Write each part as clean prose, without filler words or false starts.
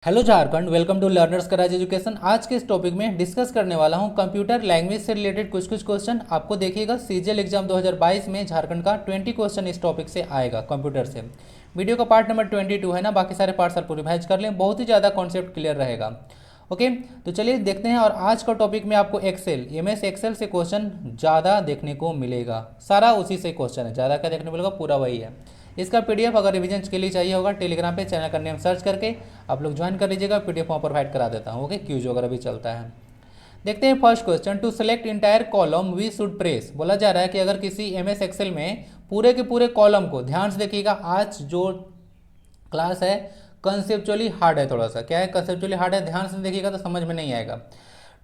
Hello Jharkhand, welcome to learners Karaj education. आज के इस टॉपिक में डिस्कस करने वाला हूं कंप्यूटर लैंग्वेज से रिलेटेड कुछ क्वेश्चन। आपको देखिएगा सीजीएल एग्जाम 2022 में झारखंड का 20 क्वेश्चन इस टॉपिक से आएगा कंप्यूटर से। वीडियो का पार्ट नंबर 22 है ना, बाकी सारे पार्ट्स आप रिवाइज कर लें, बहुत ही ज़्यादा कॉन्सेप्ट क्लियर रहेगा। ओके, तो चलिए देखते हैं। और आज का टॉपिक में आपको एक्सेल एमएस एक्सेल से क्वेश्चन ज़्यादा देखने को मिलेगा, सारा उसी से क्वेश्चन है। ज़्यादा क्या देखने को मिलेगा, पूरा वही है। इसका पीडीएफ अगर रिवीजन के लिए चाहिए होगा, टेलीग्राम पे चैनल का नेम सर्च करके आप लोग ज्वाइन कर लीजिएगा। पीडीएफ वहाँ प्रोवाइड करा देता हूँ। ओके, क्यूज वगैरह भी चलता है। देखते हैं first question. To select entire column we should press. बोला जा रहा है कि अगर किसी एमएस एक्सेल में पूरे के पूरे कॉलम को, ध्यान से देखिएगा, आज जो क्लास है कंसेप्चुअली हार्ड है, थोड़ा सा क्या है, कंसेप्चुअली हार्ड है। ध्यान से देखिएगा तो समझ में नहीं आएगा।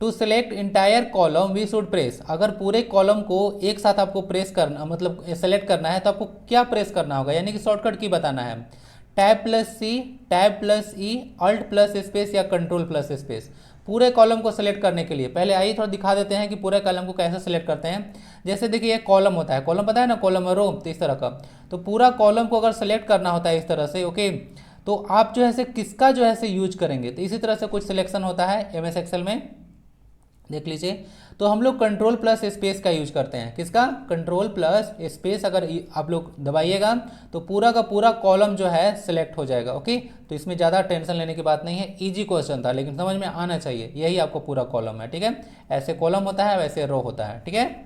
To select entire column we should press. अगर पूरे कॉलम को एक साथ आपको प्रेस करना, मतलब सेलेक्ट करना है, तो आपको क्या प्रेस करना होगा, यानी कि शॉर्टकट की बताना है। टैब प्लस सी, टैब प्लस ई, अल्ट प्लस स्पेस या कंट्रोल प्लस स्पेस। पूरे कॉलम को सेलेक्ट करने के लिए पहले आइए थोड़ा दिखा देते हैं कि पूरे कॉलम को कैसे सेलेक्ट करते हैं। जैसे देखिए एक कॉलम होता है, कॉलम पता है ना, कॉलम रो, तो इस तरह का। तो पूरा कॉलम को अगर सेलेक्ट करना होता है इस तरह से, ओके, तो आप जो है से किसका जो है से यूज करेंगे, तो इसी तरह से कुछ सिलेक्शन होता है एमएस एक्सेल में, देख लीजिए। तो हम लोग कंट्रोल प्लस स्पेस का यूज करते हैं। किसका? कंट्रोल प्लस स्पेस अगर आप लोग दबाइएगा तो पूरा का पूरा कॉलम जो है सिलेक्ट हो जाएगा। ओके, तो इसमें ज़्यादा टेंशन लेने की बात नहीं है, इजी क्वेश्चन था, लेकिन समझ में आना चाहिए। यही आपको पूरा कॉलम है, ठीक है। ऐसे कॉलम होता है, वैसे रो होता है, ठीक है।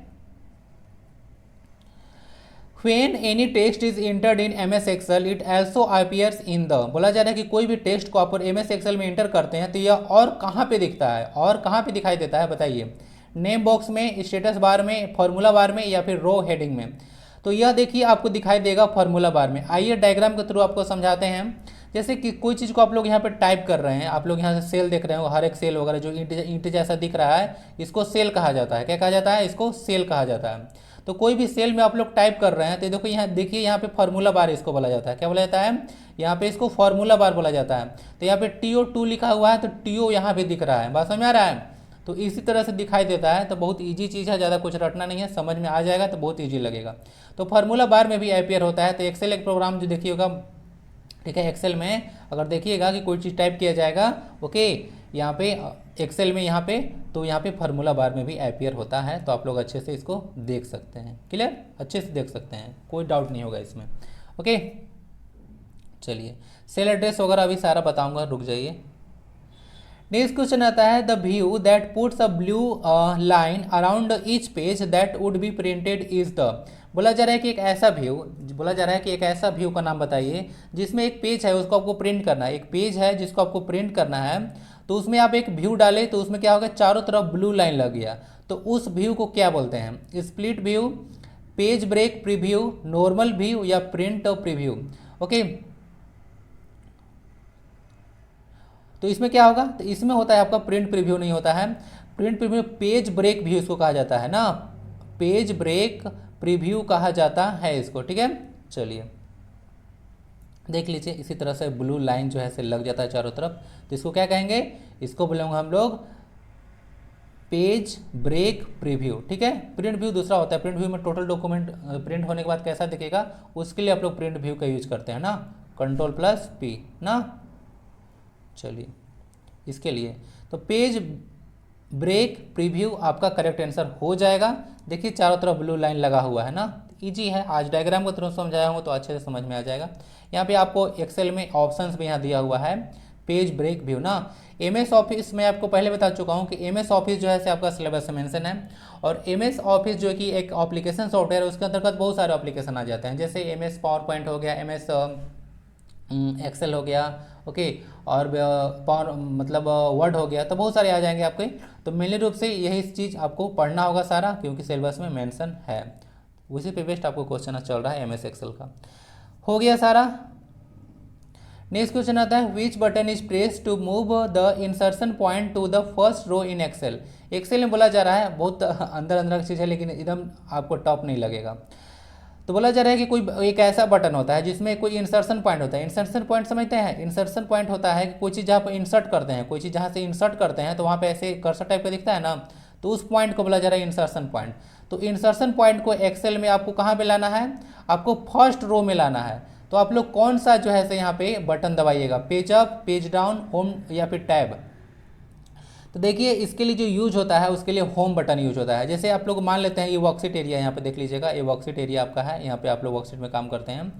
When any text is entered in MS Excel, it also appears in the। बोला जा रहा है कि कोई भी टेक्स्ट को आप MS Excel में इंटर करते हैं तो यह और कहाँ पे दिखता है, और कहाँ पे दिखाई देता है, बताइए। नेम बॉक्स में, स्टेटस बार में, फॉर्मूला बार में, या फिर रो हेडिंग में। तो यह देखिए आपको दिखाई देगा फॉर्मूला बार में। आइए डायग्राम के थ्रू आपको समझाते हैं। जैसे कि कोई चीज़ को आप लोग यहाँ पे टाइप कर रहे हैं, आप लोग यहाँ से सेल देख रहे हो, हर एक सेल वगैरह जो ईंट जैसा दिख रहा है, इसको सेल कहा जाता है। क्या कहा जाता है? इसको सेल कहा जाता है। तो कोई भी सेल में आप लोग टाइप कर रहे हैं तो देखो यहाँ देखिए, यहाँ पे फार्मूला बार इसको बोला जाता है। क्या बोला जाता है? यहाँ पे इसको फार्मूला बार बोला जाता है। तो यहाँ पे TO2 लिखा हुआ है, तो TO यहाँ पे दिख रहा है। बात समझ में आ रहा है? तो इसी तरह से दिखाई देता है। तो बहुत ईजी चीज़ है, ज़्यादा कुछ रटना नहीं है, समझ में आ जाएगा तो बहुत ईजी लगेगा। तो फार्मूला बार में भी अपेयर होता है। तो एक्सेल एक प्रोग्राम जो देखिएगा, ठीक है, एक्सेल में अगर देखिएगा कि कोई चीज़ टाइप किया जाएगा, ओके, यहाँ पे एक्सेल में, यहाँ पे, तो यहाँ पे फार्मूला बार में भी अपेयर होता है। तो आप लोग अच्छे से इसको देख सकते हैं, क्लियर, अच्छे से देख सकते हैं, कोई डाउट नहीं होगा इसमें। ओके, चलिए सेल एड्रेस वगैरह अभी सारा बताऊंगा, रुक जाइए। नेक्स्ट क्वेश्चन आता है, the view that puts a blue line around each page that would be printed is the. बोला जा रहा है कि एक ऐसा व्यू, बोला जा रहा है कि एक ऐसा व्यू का नाम बताइए जिसमें एक पेज है, उसको आपको प्रिंट करना है। एक पेज है जिसको आपको प्रिंट करना है, तो उसमें आप एक व्यू डाले तो उसमें क्या होगा, चारों तरफ ब्लू लाइन लग गया। तो उस व्यू को क्या बोलते हैं? Split view, page break preview, normal view, या प्रिंट प्रीव्यू। ओके, तो इसमें क्या होगा? तो इसमें होता है आपका प्रिंट प्रीव्यू नहीं होता है। Print preview, page break view इसको कहा जाता है ना, पेज ब्रेक प्रीव्यू कहा जाता है इसको, ठीक है। चलिए देख लीजिए, इसी तरह से ब्लू लाइन जो है से लग जाता है चारों तरफ, तो इसको क्या कहेंगे? इसको बोलेंगे हम लोग पेज ब्रेक प्रीव्यू, ठीक है। प्रिंट व्यू दूसरा होता है। प्रिंट व्यू में टोटल डॉक्यूमेंट प्रिंट होने के बाद कैसा दिखेगा, उसके लिए आप लोग प्रिंट व्यू का यूज करते हैं ना, कंट्रोल प्लस P ना। चलिए इसके लिए तो पेज ब्रेक प्रीव्यू आपका करेक्ट आंसर हो जाएगा। देखिए चारों तरफ ब्लू लाइन लगा हुआ है ना, इजी है। आज डायग्राम को थ्रू समझाया हूँ तो अच्छे से समझ में आ जाएगा। यहाँ पे आपको एक्सेल में ऑप्शंस भी यहाँ दिया हुआ है, पेज ब्रेक व्यू ना। MS ऑफिस में आपको पहले बता चुका हूँ कि MS ऑफिस जो है से आपका सिलेबस में मेंशन है। और MS ऑफिस जो कि एक एप्लीकेशन सॉफ्टवेयर है, उसके अंतर्गत बहुत सारे एप्लीकेशन आ जाते हैं, जैसे MS पावर पॉइंट हो गया, MS एक्सेल हो गया, ओके, और पावर मतलब वर्ड हो गया, तो बहुत सारे आ जाएंगे आपके। तो मेनली रूप से यही चीज़ आपको पढ़ना होगा सारा, क्योंकि सिलेबस में मेंशन है। उसी पे बेस्ट आपको क्वेश्चन चल रहा है MS एक्सेल का। हो गया सारा। नेक्स्ट क्वेश्चन आता है, which button is press to move the insertion point to the first row in Excel. Excel में बोला जा रहा है, बहुत अंदर अंदर की चीज़ है, लेकिन एकदम आपको टॉप नहीं लगेगा। तो बोला जा रहा है कि कोई एक ऐसा बटन होता है जिसमें कोई इंसर्शन पॉइंट होता है। इंसर्शन पॉइंट समझते हैं? इंसर्शन पॉइंट होता है कि कोई चीज़ जहाँ पर इंसर्ट करते हैं, कोई चीज़ जहाँ से इंसर्ट करते हैं, तो वहाँ पे ऐसे कर्सर टाइप का दिखता है ना, तो उस पॉइंट को बोला जा रहा है इंसर्शन पॉइंट। तो इंसर्शन पॉइंट को एक्सेल में आपको कहाँ पे लाना है? आपको फर्स्ट रो में लाना है। तो आप लोग कौन सा जो है यहाँ पे बटन दबाइएगा, page up, page down, home या फिर टैब। तो देखिए इसके लिए जो यूज होता है उसके लिए होम बटन यूज होता है। जैसे आप लोग मान लेते हैं ये वर्कशीट एरिया, यहाँ पे देख लीजिएगा, ये वर्कशीट एरिया आपका है, यहाँ पे आप लोग वर्कशीट में काम करते हैं।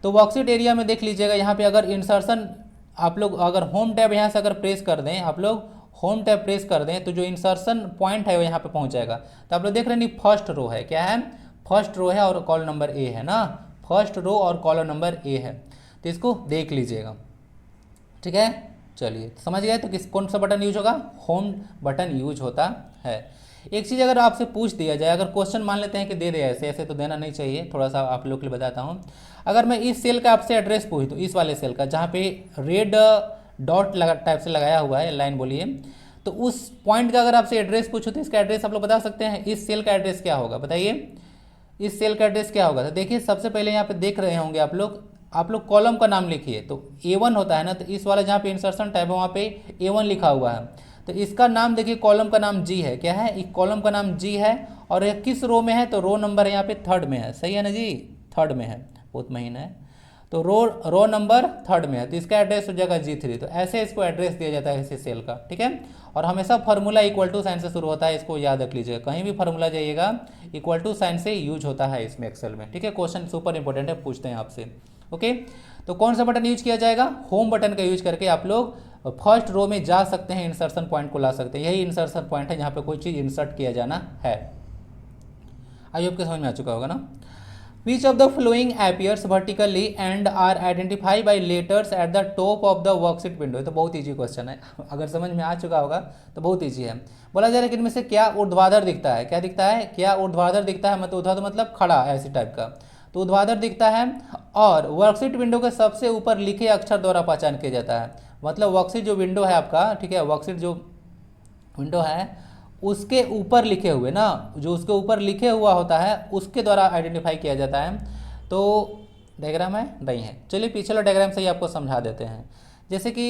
तो वर्कशीट एरिया में देख लीजिएगा, यहाँ पे अगर इंसर्शन आप लोग अगर होम टैब यहाँ से अगर प्रेस कर दें, आप लोग होम टैब प्रेस कर दें तो जो इंसर्शन पॉइंट है वो यहाँ पे पहुँच जाएगा। तो आप लोग देख रहे हैं फर्स्ट रो है, क्या है, फर्स्ट रो है और कॉलम नंबर ए है ना, फर्स्ट रो और कॉलम नंबर ए है। तो इसको देख लीजिएगा, ठीक है। चलिए समझ गए। तो कौन सा बटन यूज होगा, होम बटन यूज होता है। एक चीज़ अगर आपसे पूछ दिया जाए, अगर क्वेश्चन मान लेते हैं कि दे दे ऐसे ऐसे, तो देना नहीं चाहिए, थोड़ा सा आप लोग के लिए बताता हूँ। अगर मैं इस सेल का आपसे एड्रेस पूछ दूँ, इस वाले सेल का जहाँ पे रेड डॉट लगा टाइप से लगाया हुआ है, लाइन बोलिए, तो उस पॉइंट का अगर आपसे एड्रेस पूछो तो इसका एड्रेस आप लोग बता सकते हैं। इस सेल का एड्रेस क्या होगा बताइए, इस सेल का एड्रेस क्या होगा। तो देखिए सबसे पहले यहाँ पे देख रहे होंगे आप लोग कॉलम का नाम लिखिए। तो A1 होता है ना, तो इस वाला जहाँ पे इंसर्शन टैब है वहाँ पे A1 लिखा हुआ है। तो इसका नाम देखिए, कॉलम का नाम G है, क्या है, एक कॉलम का नाम G है। और ये किस रो में है, तो रो नंबर है यहाँ पे 3rd में है, सही है ना जी, 3rd में है, बहुत महीना है, तो रो नंबर 3rd में है। तो इसका एड्रेस हो जाएगा G3। तो ऐसे इसको एड्रेस दिया जाता है इसी सेल का, ठीक है। और हमेशा फार्मूला इक्वल टू साइन से शुरू होता है, इसको याद रख लीजिएगा, कहीं भी फार्मूला जाइएगा इक्वल टू साइन से यूज होता है इसमें एक्सेल में, ठीक है। क्वेश्चन सुपर इंपॉर्टेंट है, पूछते हैं आपसे, ओके। तो कौन सा बटन यूज किया जाएगा, होम बटन का यूज करके आप लोग फर्स्ट रो में जा सकते हैं, इंसर्शन पॉइंट को ला सकते हैं। यही इंसर्शन पॉइंट है जहाँ पे कोई चीज़ इंसर्ट किया जाना है। आई होप के समझ में आ चुका होगा ना। Which of the following appears vertically and are identified by letters at the top of the worksheet window। तो बहुत ईजी क्वेश्चन है, अगर समझ में आ चुका होगा तो बहुत ईजी है। बोला जा रहा है कि इनमें से क्या ऊर्ध्वाधर दिखता है, क्या दिखता है, क्या ऊर्ध्वाधर दिखता है, मतलब ऊर्ध्वाधर मतलब खड़ा ऐसी टाइप का, तो ऊर्ध्वाधर दिखता है। और वर्कशीट विंडो के सबसे ऊपर लिखे अक्षर द्वारा पहचान किया जाता है। मतलब वर्कशीट जो विंडो है आपका, ठीक है, वर्कशीट जो विंडो है उसके ऊपर लिखे हुए ना, जो उसके ऊपर लिखे हुआ होता है उसके द्वारा आइडेंटिफाई किया जाता है। तो डायग्राम है नहीं है, चलिए पिछला डायग्राम से ही आपको समझा देते हैं। जैसे कि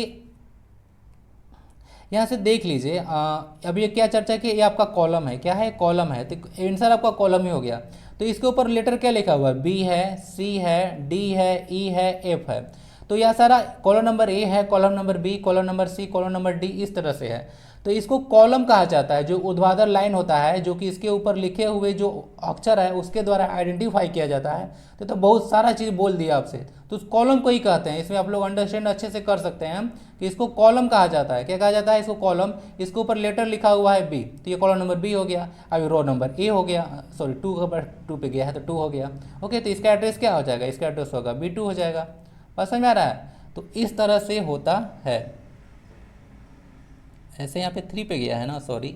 यहाँ से देख लीजिए, अब ये क्या चर्चा की, ये आपका कॉलम है, क्या है, कॉलम है, तो आंसर आपका कॉलम ही हो गया। तो इसके ऊपर लेटर क्या लिखा हुआ है, बी है, सी है, डी है, ई है, एफ है। तो यह सारा कॉलम नंबर ए है, column number B, column number C, column number D, इस तरह से है। तो इसको कॉलम कहा जाता है, जो ऊर्ध्वाधर लाइन होता है, जो कि इसके ऊपर लिखे हुए जो अक्षर है उसके द्वारा आइडेंटिफाई किया जाता है। तो बहुत सारा चीज़ बोल दिया आपसे, तो उस कॉलम को ही कहते हैं। इसमें आप लोग अंडरस्टैंड अच्छे से कर सकते हैं कि इसको कॉलम कहा जाता है। क्या कहा जाता है इसको, कॉलम। इसके ऊपर लेटर लिखा हुआ है बी, तो ये कॉलम नंबर बी हो गया। अब रो नंबर ए हो गया, सॉरी 2 पे गया है तो 2 हो गया, ओके। तो इसका एड्रेस क्या हो जाएगा, इसका एड्रेस होगा B2 हो जाएगा। बस समझ में आ रहा है। तो इस तरह से होता है। ऐसे यहाँ पे 3 पे गया है ना, सॉरी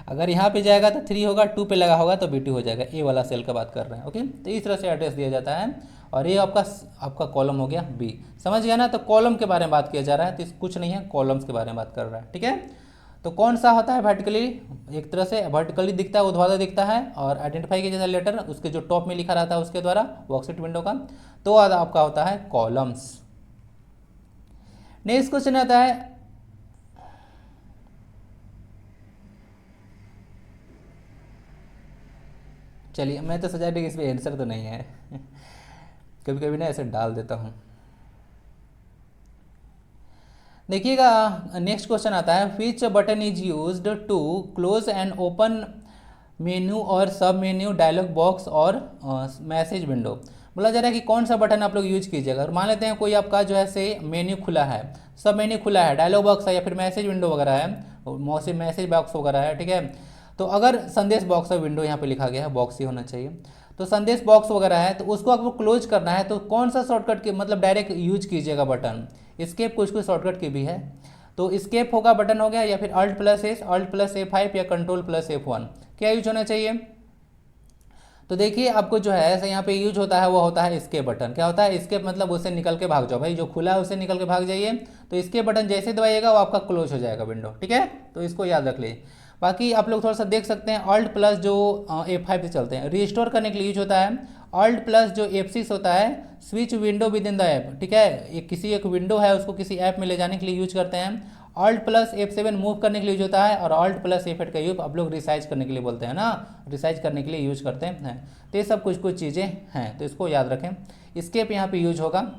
अगर यहाँ पे जाएगा तो 3 होगा, 2 पे लगा होगा तो B2 हो जाएगा। ए वाला सेल का बात कर रहे हैं, ओके। तो इस तरह से एड्रेस दिया जाता है। और ये आपका कॉलम हो गया बी, समझ गया ना। तो कॉलम के बारे में बात किया जा रहा है, तो कुछ नहीं है, कॉलम्स के बारे में बात कर रहा है, ठीक है। तो कौन सा होता है वर्टिकली, एक तरह से वर्टिकली दिखता है, ऊर्ध्वाधर दिखता है, और आइडेंटिफाई किया जाता है लेटर उसके जो टॉप में लिखा रहता है उसके द्वारा, वर्कशीट विंडो का। तो आपका होता है कॉलम्स। नेक्स्ट क्वेश्चन आता है, चलिए मैं तो सजा कि इसमें आंसर तो नहीं है कभी कभी ना ऐसे डाल देता हूँ। देखिएगा नेक्स्ट क्वेश्चन आता है, which button is used to close and open menu और सब मेन्यू, डायलॉग बॉक्स और मैसेज विंडो। बोला जा रहा है कि कौन सा बटन आप लोग यूज कीजिएगा। और मान लेते हैं कोई आपका जो है से मेन्यू खुला है, सब मेन्यू खुला है, डायलॉग बॉक्स है या फिर मैसेज विंडो वगैरह है, मैसेज बॉक्स वगैरह है, ठीक है। तो अगर संदेश बॉक्स है, विंडो यहाँ पे लिखा गया है, बॉक्स ही होना चाहिए। तो संदेश बॉक्स वगैरह है, तो उसको आपको क्लोज करना है, तो कौन सा शॉर्टकट के मतलब डायरेक्ट यूज कीजिएगा बटन। स्केप कुछ शॉर्टकट की भी है, तो स्केप होगा बटन हो गया, या फिर Alt+S, Alt+F5 या Ctrl+F1, क्या यूज होना चाहिए। तो देखिए आपको जो है ऐसे यहाँ पे यूज होता है, वो होता है स्केप बटन। क्या होता है स्केप, मतलब उससे निकल के भाग जाओ भाई, जो खुला है उससे निकल के भाग जाइए। तो स्केप बटन जैसे दबाइएगा वो आपका क्लोज हो जाएगा विंडो, ठीक है। तो इसको याद रख लीजिए। बाकी आप लोग थोड़ा सा देख सकते हैं, Alt+ जो F5 से चलते हैं, रिस्टोर करने के लिए यूज होता है। Alt+ जो F6 होता है, switch window with in the app, ठीक है। किसी एक विंडो है उसको किसी ऐप में ले जाने के लिए यूज करते हैं। ऑल्ट प्लस F7 मूव करने के लिए यूज होता है, और ऑल्ट प्लस F8 का यूज आप लोग रिसाइज करने के लिए बोलते हैं ना, रिसाइज करने के लिए यूज करते हैं। तो ये सब कुछ कुछ चीज़ें हैं, तो इसको याद रखें। स्केप यहाँ पे यूज होगा।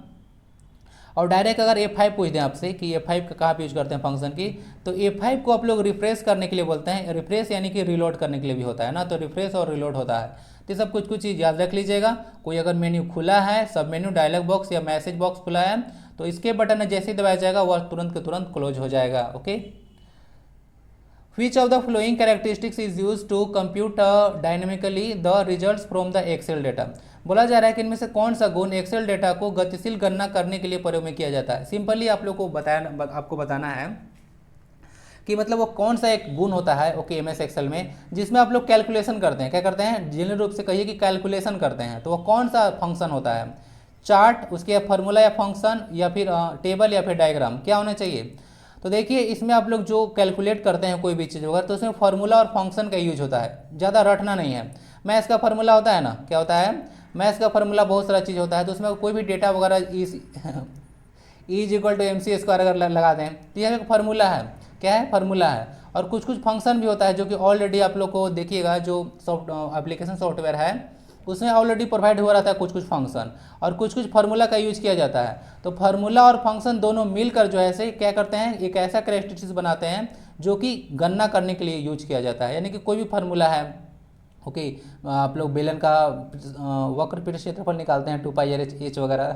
और डायरेक्ट अगर F5 पूछ दें आपसे कि F5 का कहाँ पे यूज करते हैं फंक्शन की, तो F5 को आप लोग रिफ्रेश करने के लिए बोलते हैं। रिफ्रेश यानी कि रिलोड करने के लिए भी होता है ना, तो रिफ्रेश और रिलोड होता है। तो सब कुछ कुछ चीज़ याद रख लीजिएगा। कोई अगर मेन्यू खुला है, सब मेन्यू, डायलॉग बॉक्स या मैसेज बॉक्स खुला है, तो इसके बटन जैसे ही दबाया जाएगा वह तुरंत के तुरंत क्लोज हो जाएगा। Okay. Which of the following characteristics is used to compute dynamically the results from the Excel data? बोला जा रहा है कि इनमें से कौन सा गुण एक्सेल डेटा को गतिशील गणना करने के लिए प्रयोग में किया जाता है। सिंपली आप लोग को आपको बताना है कि मतलब वो कौन सा एक गुण होता है ओके एमएस एक्सेल में, जिसमें आप लोग कैलकुलेशन करते हैं। क्या करते हैं? जनरल रूप से कहिए कि कैलकुलेशन करते हैं। तो वो कौन सा फंक्शन होता है? चार्ट, उसके फॉर्मूला या फंक्शन, या फिर टेबल, या फिर डायग्राम, क्या होना चाहिए? तो देखिए इसमें आप लोग जो कैलकुलेट करते हैं कोई भी चीज़ वगैरह, तो उसमें फार्मूला और फंक्शन का यूज होता है। ज़्यादा रटना नहीं है। मैथ्स का फार्मूला होता है ना, क्या होता है? मैथ्स का फार्मूला बहुत सारा चीज़ होता है, तो उसमें कोई भी डेटा वगैरह is equal to MC square अगर लगा दें तो यह एक फार्मूला है। क्या है? फार्मूला है। और कुछ कुछ फंक्शन भी होता है जो कि ऑलरेडी आप लोग को देखिएगा, जो एप्लीकेशन सॉफ्टवेयर है उसमें ऑलरेडी प्रोवाइड हो रहा था कुछ कुछ फंक्शन, और कुछ कुछ फार्मूला का यूज किया जाता है। तो फार्मूला और फंक्शन दोनों मिलकर जो है से क्या करते हैं, एक ऐसा कैरेक्टरिस्टिक्स बनाते हैं जो कि गणना करने के लिए यूज किया जाता है। यानी कि कोई भी फार्मूला है ओके, आप लोग बेलन का वक्र पीठ क्षेत्रफल निकालते हैं 2πr/h वगैरह,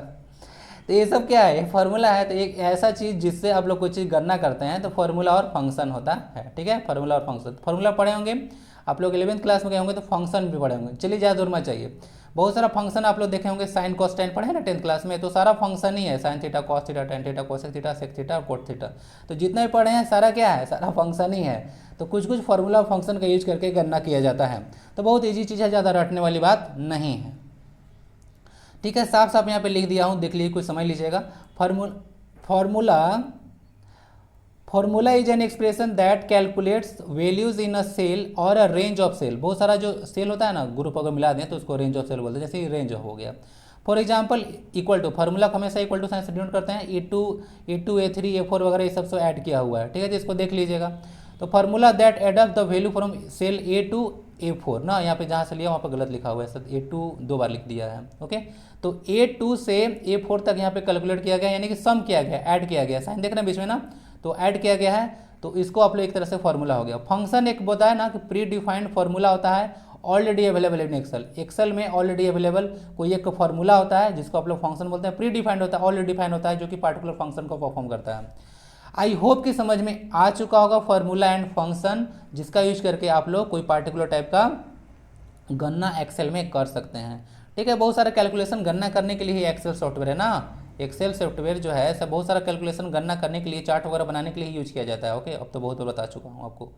तो ये सब क्या है? फार्मूला है। तो एक ऐसा चीज़ जिससे आप लोग कुछ चीज़ गणना करते हैं, तो फार्मूला और फंक्शन होता है। ठीक है, फार्मूला और फंक्शन। फार्मूला पढ़े होंगे आप लोग 11th क्लास में गए होंगे, तो फंक्शन भी पढ़े होंगे। चलिए ज़्यादा दूर मत चाहिए। बहुत सारा फंक्शन आप लोग देखे होंगे, साइन कॉस टेन पढ़े ना 10th क्लास में, तो सारा फंक्शन ही है। Sine theta, cos theta, tan theta, cosec theta, sec theta, cot theta, तो जितना भी पढ़े हैं सारा क्या है? सारा फंक्शन ही है। तो कुछ कुछ फार्मूला और फंक्शन का यूज करके गणना किया जाता है। तो बहुत ईजी चीज़ है, ज़्यादा रटने वाली बात नहीं है। ठीक है, साफ साफ यहाँ पे लिख दिया हूँ, देख लीजिए, कुछ समझ लीजिएगा। Formula is an expression that calculates values in a cell और अ रेंज ऑफ सेल। बहुत सारा जो सेल होता है ना, ग्रुप अगर मिला दें तो उसको रेंज ऑफ सेल बोलते हैं। जैसे रेंज हो गया, for example equal to, formula को हमेशा इक्वल टू साइन से डिनोट करते हैं। E2, A3, A4 वगैरह ये सब से ऐड किया हुआ है। ठीक है, तो इसको देख लीजिएगा। तो formula that add up the value from cell A to A4 ना, यहाँ पे जहाँ से लिया वहाँ पे गलत लिखा हुआ है, सर A2 दो बार लिख दिया है। ओके, तो A2 से A4 तक यहाँ पे कैलकुलेट किया गया, यानी कि सम किया गया, ऐड किया गया। साइन देख रहे हैं बीच में ना, तो ऐड किया गया है। तो इसको आप लोग एक तरह से फार्मूला हो गया। फंक्शन एक होता है ना कि प्री डिफाइंड फार्मूला होता है, already available in Excel. Excel में ऑलरेडी अवेलेबल कोई एक फार्मूला होता है जिसको आप लोग फंक्शन बोलते हैं। प्री डिफाइंड होता है, ऑलरेडी डिफाइंड होता है, जो कि पार्टिकुलर फंक्शन को परफॉर्म करता है। आई होप कि समझ में आ चुका होगा फार्मूला एंड फंक्शन, जिसका यूज करके आप लोग कोई पार्टिकुलर टाइप का गणना एक्सेल में कर सकते हैं। ठीक है, बहुत सारा कैलकुलेशन गणना करने के लिए ही एक्सेल सॉफ्टवेयर है ना। एक्सेल सॉफ्टवेयर जो है सब बहुत सारा कैलकुलेशन गणना करने के लिए, चार्ट वगैरह बनाने के लिए यूज किया जाता है। ओके, अब तो बहुत बता चुका हूँ आपको।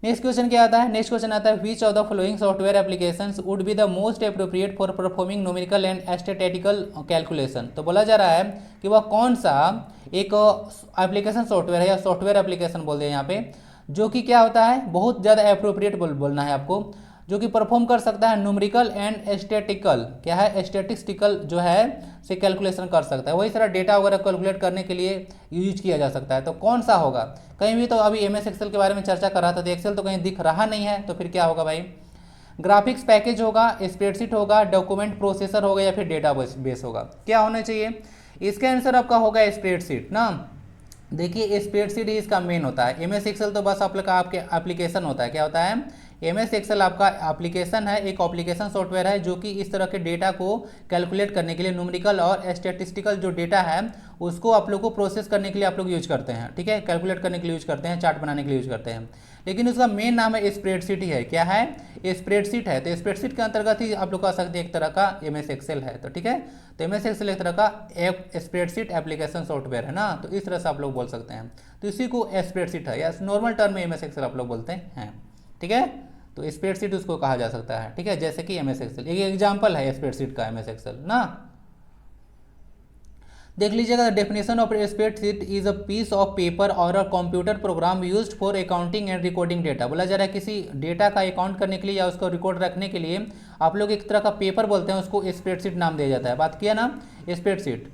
नेक्स्ट क्वेश्चन क्या आता है? नेक्स्ट क्वेश्चन आता है, which of the following software applications would be the most appropriate for performing numerical and statistical calculation. तो बोला जा रहा है कि वह कौन सा एक एप्लीकेशन सॉफ्टवेयर है, या सॉफ्टवेयर एप्लीकेशन बोलते हैं यहाँ पे, जो कि क्या होता है, बहुत ज़्यादा एप्रोप्रिएट बोलना है आपको, जो कि परफॉर्म कर सकता है न्यूमेरिकल एंड स्टैटिस्टिकल, क्या है, स्टैटिस्टिकल जो है से कैलकुलेशन कर सकता है। वही सारा डेटा वगैरह कैलकुलेट करने के लिए यूज किया जा सकता है। तो कौन सा होगा? कहीं भी तो अभी MS एक्सेल के बारे में चर्चा कर रहा था, तो एक्सेल तो कहीं दिख रहा नहीं है, तो फिर क्या होगा भाई? ग्राफिक्स पैकेज होगा, स्प्रेडशीट होगा, डॉक्यूमेंट प्रोसेसर होगा, या फिर डेटा बेस होगा? क्या होना चाहिए? इसका आंसर आपका होगा स्प्रेडशीट ना। देखिए स्प्रेडशीट ही इसका मेन होता है। MS एक्सेल तो बस आपके एप्लीकेशन होता है। क्या होता है? MS एक्सेल आपका एप्लीकेशन है, एक एप्लीकेशन सॉफ्टवेयर है जो कि इस तरह के डेटा को कैलकुलेट करने के लिए, न्यूमेरिकल और स्टैटिस्टिकल जो डेटा है उसको आप लोग को प्रोसेस करने के लिए आप लोग यूज करते हैं। ठीक है, कैलकुलेट करने के लिए यूज करते हैं, चार्ट बनाने के लिए यूज करते हैं। लेकिन उसका मेन नाम है स्प्रेडशीट ही है। क्या है? स्प्रेडशीट है। तो स्प्रेडशीट के अंतर्गत ही आप लोग कह सकते हैं एक तरह का MS एक्सेल है। तो ठीक है, तो MS एक्सेल एक तरह का स्प्रेडशीट एप्लीकेशन सॉफ्टवेयर है ना, तो इस तरह से आप लोग बोल सकते हैं। तो इसी को स्प्रेडशीट है, या नॉर्मल टर्म में MS एक्सेल आप लोग बोलते हैं। ठीक है, तो स्प्रेडशीट उसको कहा जा सकता है। ठीक है, जैसे कि MS एक्सेल एक एग्जाम्पल है स्प्रेडशीट का, MS एक्सेल ना। देख लीजिएगा, definition of spreadsheet is a piece of paper और a computer program used for accounting and recording data. बोला जा रहा है किसी डेटा का अकाउंट करने के लिए या उसको रिकॉर्ड रखने के लिए आप लोग एक तरह का पेपर बोलते हैं, उसको स्प्रेडशीट नाम दिया जाता है। बात किया ना, spreadsheet.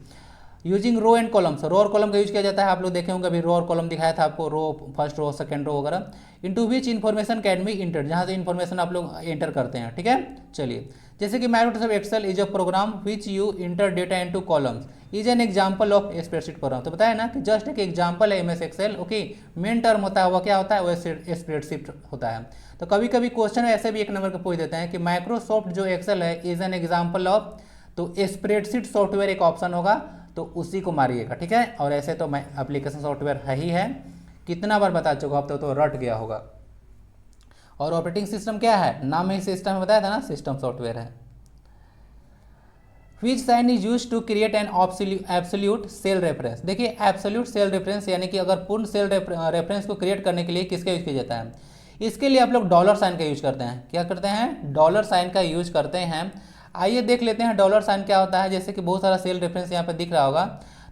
Using row and columns, row और कॉलम का यूज किया जाता है। आप लोग देखे होंगे अभी रो और कॉलम दिखाया था आपको, row first row second row वगैरह। Into which information can be inter, जहाँ से इन्फॉर्मेशन आप लोग एंटर करते हैं, ठीक है। चलिए, जैसे कि Microsoft Excel is a program which you enter data into columns is an example of spreadsheet program. तो बताया ना कि जस्ट एक एग्जांपल है MS Excel, okay. Main term होता है वो क्या होता है, वो स्प्रेडशीट होता है। तो कभी कभी क्वेश्चन ऐसे भी एक नंबर का पूछ देते हैं कि माइक्रोसॉफ्ट जो एक्सेल है इज एन एग्जाम्पल ऑफ, तो स्प्रेडशीट सॉफ्टवेयर एक ऑप्शन होगा, तो उसी को मारिएगा, ठीक है। और ऐसे तो मैं एप्लीकेशन सॉफ्टवेयर है ही है, कितना बार बता चुका अब तो रट गया होगा। और ऑपरेटिंग सिस्टम क्या है, नाम में सिस्टम में बताया था ना, सिस्टम सॉफ्टवेयर है। Which sign is use to create an absolute cell reference. देखिए एब्सोल्यूट सेल रेफरेंस यानी कि अगर पूर्ण सेल रेफरेंस को क्रिएट करने के लिए किसका यूज किया जाता है, इसके लिए आप लोग डॉलर साइन का यूज करते हैं। क्या करते हैं, डॉलर साइन का यूज करते हैं। आइए देख लेते हैं डॉलर साइन क्या होता है। जैसे कि बहुत सारा सेल रेफरेंस यहाँ पे दिख रहा होगा,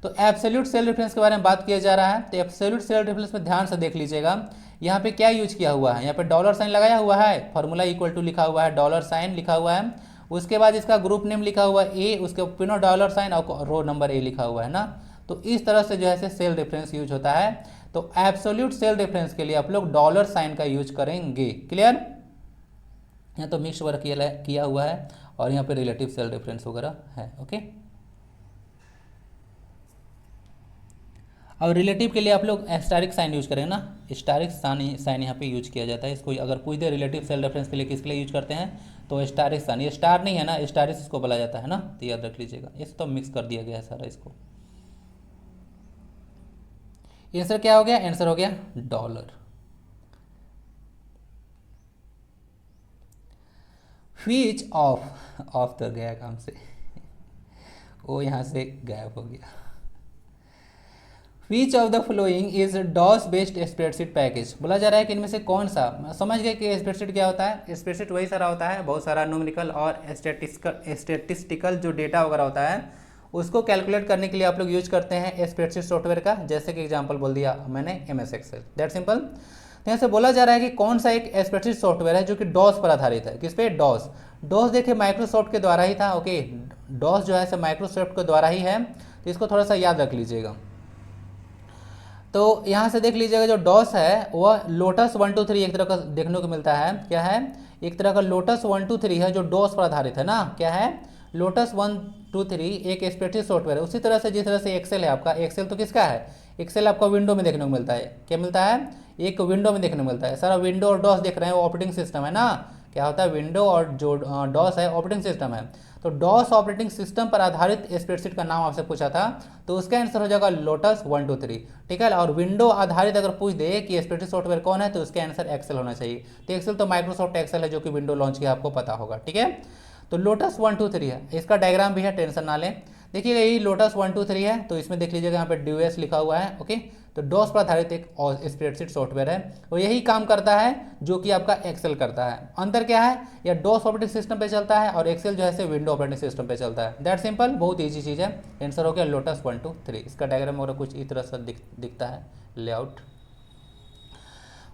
तो एब्सोल्यूट सेल रेफरेंस के बारे में बात किया जा रहा है। तो एब्सोल्यूट सेल रेफरेंस में ध्यान से देख लीजिएगा, यहाँ पे क्या यूज किया हुआ है, यहाँ पे डॉलर साइन लगाया हुआ है, फॉर्मूला इक्वल टू लिखा हुआ है, डॉलर साइन लिखा हुआ है, उसके बाद इसका ग्रुप नेम लिखा हुआ है ए, उसके पिनो डॉलर साइन और रो नंबर ए लिखा हुआ है ना। तो इस तरह से जो है सेल रेफरेंस यूज होता है। तो एब्सोल्यूट सेल रेफरेंस के लिए आप लोग डॉलर साइन का यूज करेंगे। क्लियर, यहाँ तो मिक्स वर्क किया हुआ है और यहाँ पे रिलेटिव सेल रेफरेंस वगैरह है, ओके। और रिलेटिव के लिए आप लोग एस्टारिक साइन यूज करें ना, एस्टारिक साइन यहाँ पे यूज किया जाता है। इसको अगर पूछ दे रिलेटिव सेल रेफरेंस के लिए किसके लिए यूज करते हैं, तो एस्टारिक साइन, ये स्टार नहीं है ना, एस्टारिस इसको बोला जाता है ना, तो याद रख लीजिएगा। इस तो मिक्स कर दिया गया है सारा इसको। आंसर क्या हो गया, आंसर हो गया डॉलर। व्हिच ऑफ तो गया काम से, वो यहाँ से गायब हो गया। Which of the following is DOS based spreadsheet package, बोला जा रहा है कि इनमें से कौन सा, समझ गए कि स्प्रेडशीट क्या होता है। स्प्रेडशीट वही सारा होता है, बहुत सारा न्यूमेरिकल और स्टैटिस्टिकल जो डेटा वगैरह होता है उसको कैलकुलेट करने के लिए आप लोग यूज करते हैं स्प्रेडशीट सॉफ्टवेयर का। जैसे कि एग्जांपल बोल दिया मैंने एमएस एक्सेल, दैट सिंपल। तो यहाँ से बोला जा रहा है कि कौन सा एक स्प्रेडशीट सॉफ्टवेयर है जो कि डॉस पर आधारित है। किस पे, डॉस। डॉस देखिए माइक्रोसॉफ्ट के द्वारा ही था, ओके। डॉस जो है माइक्रोसॉफ्ट के द्वारा ही है, तो इसको थोड़ा सा याद रख लीजिएगा। तो यहाँ से देख लीजिएगा जो डॉस है वह लोटस 123 एक तरह का देखने को मिलता है। क्या है, एक तरह का लोटस 123 है जो डॉस पर आधारित है ना। क्या है, लोटस 123 एक स्प्रेडशीट सॉफ्टवेयर है। उसी तरह से जिस तरह से एक्सेल है आपका, एक्सेल तो किसका है, एक्सेल आपका विंडो में देखने को मिलता है। क्या मिलता है, एक विंडो में देखने को मिलता है। सारा विंडो और डॉस देख रहे हैं वो ऑपरेटिंग सिस्टम है ना। क्या होता है, विंडो और जो डॉस है ऑपरेटिंग सिस्टम है। तो डॉस ऑपरेटिंग सिस्टम पर आधारित स्प्रेडशीट का नाम आपसे पूछा था, तो उसका आंसर हो जाएगा लोटस 123, ठीक है। और विंडो आधारित अगर पूछ दे कि स्प्रेडशीट सॉफ्टवेयर कौन है, तो उसका आंसर एक्सेल होना चाहिए। तो एक्सेल तो माइक्रोसॉफ्ट एक्सेल है जो कि विंडो लॉन्च किया, आपको पता होगा, ठीक है। तो लोटस 123 है, इसका डायग्राम भी है, टेंशन ना लें। देखिएगा यही लोटस 123 है, तो इसमें देख लीजिएगा यहाँ पे डीओएस लिखा हुआ है, ओके। तो डॉस पर आधारित एक स्प्रेडशीट सॉफ्टवेयर है, और यही काम करता है जो कि आपका एक्सेल करता है। अंतर क्या है, या डॉस ऑपरेटिंग सिस्टम पे चलता है और एक्सेल जो है विंडो ऑपरेटिंग सिस्टम पे चलता है। दैट सिंपल, बहुत ईजी चीज़ है। आंसर हो गया लोटस 123। इसका डायग्राम वगैरह कुछ इस तरह से दिखता है, layout.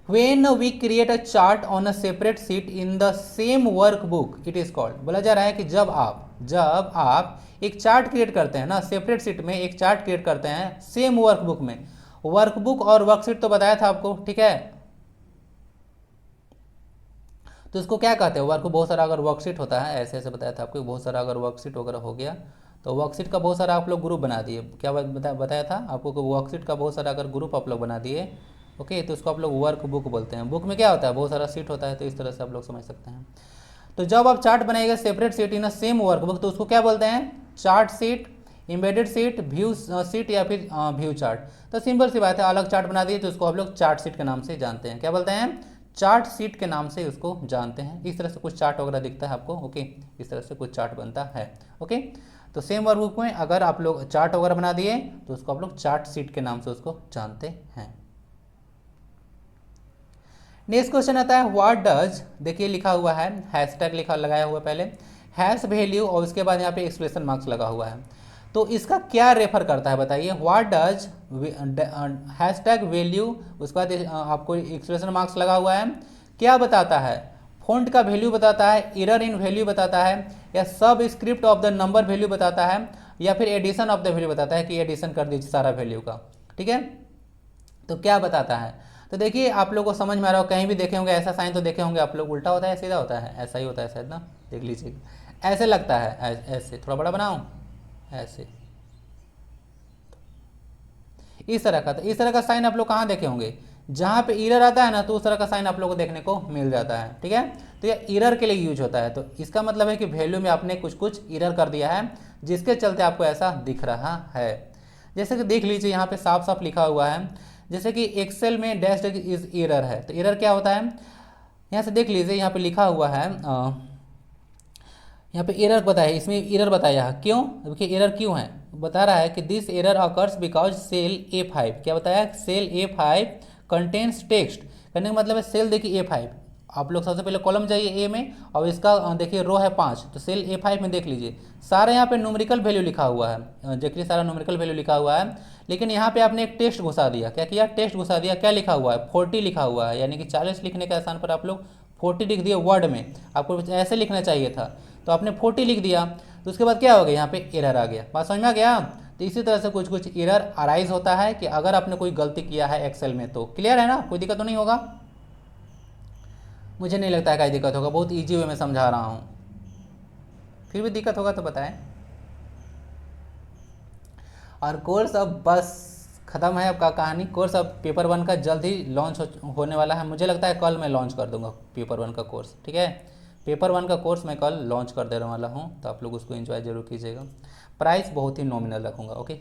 When we create a chart on a separate sheet in the same workbook, it is called, बोला जा रहा है कि जब आप एक चार्ट क्रिएट करते हैं ना, सेपरेट शीट में एक चार्ट क्रिएट करते हैं सेम वर्कबुक में। वर्कबुक और वर्कशीट तो बताया था आपको, ठीक है। तो इसको क्या कहते हैं, वर्क बहुत सारा अगर वर्कशीट होता है, ऐसे ऐसे बताया था आपको, बहुत सारा अगर वर्कशीट वगैरह हो गया तो वर्कशीट का बहुत सारा आप लोग ग्रुप बना दिए। क्या बताया था आपको कि वर्कशीट का बहुत सारा अगर ग्रुप आप लोग बना दिए, ओके, तो उसको आप लोग वर्क बुक बोलते हैं। बुक में क्या होता है, बहुत सारा सीट होता है, तो इस तरह से आप लोग समझ सकते हैं। तो जब आप चार्ट बनाएगा सेपरेट सीट इन अ सेम वर्क बुक, तो उसको क्या बोलते हैं, chart seat, embedded seat, view seat या फिर व्यू चार्ट। तो सिंपल सी बात है, अलग चार्ट बना दिए तो उसको आप लोग चार्ट सीट के नाम से जानते हैं। क्या बोलते हैं, चार्ट सीट के नाम से उसको जानते हैं। इस तरह से कुछ चार्ट वगैरह दिखता है आपको, ओके, इस तरह से कुछ चार्ट बनता है, ओके। तो सेम वर्कबुक में अगर आप लोग चार्ट वगैरह बना दिए तो उसको आप लोग चार्ट सीट के नाम से उसको जानते हैं। नेक्स्ट क्वेश्चन आता है व्हाट डज, देखिए लिखा हुआ है, हैशटैग लिखा लगाया हुआ पहले, हैश वैल्यू, और उसके बाद यहाँ पे एक्सप्रेशन मार्क्स लगा हुआ है। तो इसका क्या रेफर करता है बताइए, व्हाट डज हैशटैग वैल्यू, उसके बाद आपको एक्सप्रेशन मार्क्स लगा हुआ है, क्या बताता है, फॉन्ट का वैल्यू बताता है, एरर इन वैल्यू बताता है, या सब script of the number value बताता है, या फिर एडिशन ऑफ द वैल्यू बताता है कि एडिशन कर दीजिए सारा वैल्यू का, ठीक है। तो क्या बताता है, तो देखिए आप लोग को समझ में आ रहा हो, कहीं भी देखे होंगे ऐसा साइन तो देखे होंगे आप लोग, उल्टा होता है सीधा होता है, ऐसा ही होता है शायद ना, देख लीजिए ऐसे लगता है, ऐसे थोड़ा बड़ा बनाऊं, ऐसे इस तरह का। तो इस तरह का साइन आप लोग कहाँ देखे होंगे, जहाँ पे इरर आता है ना तो उस तरह का साइन आप लोग को देखने को मिल जाता है, ठीक है। तो ये इरर के लिए यूज होता है, तो इसका मतलब है कि वैल्यू में आपने कुछ कुछ इरर कर दिया है जिसके चलते आपको ऐसा दिख रहा है। जैसे कि देख लीजिए यहाँ पे साफ साफ लिखा हुआ है, जैसे कि एक्सेल में डैश इज इरर है, तो इरर क्या होता है, यहाँ से देख लीजिए यहाँ पे लिखा हुआ है, यहाँ पे एरर बताया, इसमें एरर बताया है, क्यों, देखिए एरर क्यों है, बता रहा है कि this error occurs because cell A5, क्या बताया, सेल A5 कंटेन्स टेक्स्ट, करने का मतलब है सेल देखिए A5, आप लोग सबसे पहले कॉलम जाइए A में और इसका देखिए रो है 5, तो सेल A5 में देख लीजिए सारा यहाँ पे न्यूमेरिकल वैल्यू लिखा हुआ है, देखिए सारा न्यूमेरिकल वैल्यू लिखा हुआ है, लेकिन यहाँ पे आपने एक टेक्स्ट घुसा दिया, क्या किया, टेक्स्ट घुसा दिया, क्या लिखा हुआ है 40 लिखा हुआ है, यानी कि 40 लिखने के स्थान पर आप लोग 40 लिख दिए वर्ड में, आपको ऐसे लिखना चाहिए था, तो आपने 40 लिख दिया, तो उसके बाद क्या हो गया, यहाँ पे एरर आ गया, बात समझ में आ गया। तो इसी तरह से कुछ कुछ एरर अराइज होता है कि अगर आपने कोई गलती किया है एक्सेल में, तो क्लियर है ना, कोई दिक्कत तो नहीं होगा, मुझे नहीं लगता है कोई दिक्कत होगा, बहुत ईजी वे में समझा रहा हूँ, फिर भी दिक्कत होगा तो बताएं। और कोर्स अब बस ख़त्म है आपका कहानी, कोर्स अब पेपर 1 का जल्द ही लॉन्च होने वाला है, मुझे लगता है कल मैं लॉन्च कर दूंगा पेपर 1 का कोर्स, ठीक है, पेपर 1 का कोर्स मैं कल लॉन्च कर देने वाला हूँ, तो आप लोग उसको एंजॉय जरूर कीजिएगा। प्राइस बहुत ही नॉमिनल रखूँगा, ओके,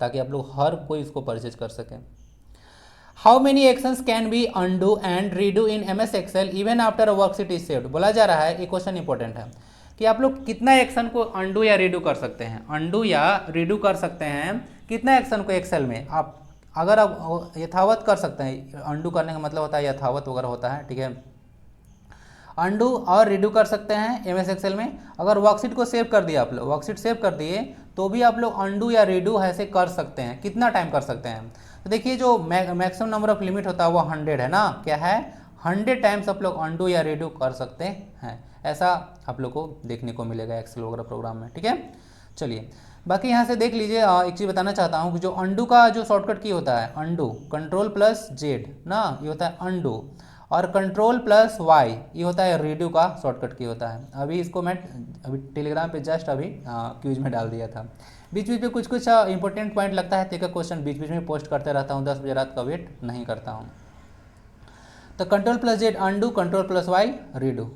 ताकि आप लोग हर कोई इसको परचेज कर सकें। How many actions can be undo and redo in MS Excel even after a worksheet is saved, बोला जा रहा है, ये क्वेश्चन इंपॉर्टेंट है कि आप लोग कितना एक्शन को अनडू या रीडू कर सकते हैं, अनडू या रीडू कर सकते हैं कितना एक्शन को एक्सेल में, आप अगर आप यथावत कर सकते हैं, अनडू करने का मतलब होता है यथावत वगैरह होता है, ठीक है, अनडू और रीडू कर सकते हैं MS एक्सेल में। अगर वर्कशीट को सेव कर दिया आप लोग, वर्कशीट सेव कर दिए तो भी आप लोग अनडू या रीडू ऐसे कर सकते हैं, कितना टाइम कर सकते हैं, तो देखिए जो मैक्सिमम नंबर ऑफ लिमिट होता है वो 100 है ना, क्या है 100 टाइम्स आप लोग अनडू या रीडू कर सकते हैं, ऐसा आप लोग को देखने को मिलेगा एक्सेल वगैरह प्रोग्राम में, ठीक है। चलिए बाकी यहाँ से देख लीजिए, एक चीज़ बताना चाहता हूँ कि जो अनडू का जो शॉर्टकट की होता है, अनडू Ctrl+Z ना, ये होता है अनडू, और Ctrl+Y ये होता है रीडू का शॉर्टकट की होता है। अभी इसको मैं अभी टेलीग्राम पे जस्ट अभी क्यूज में डाल दिया था, बीच बीच में कुछ कुछ इंपॉर्टेंट पॉइंट लगता है, तो एक क्वेश्चन बीच बीच में पोस्ट करते रहता हूँ, 10 बजे रात का वेट नहीं करता हूँ। तो Ctrl+Z undo, Ctrl+Y redo,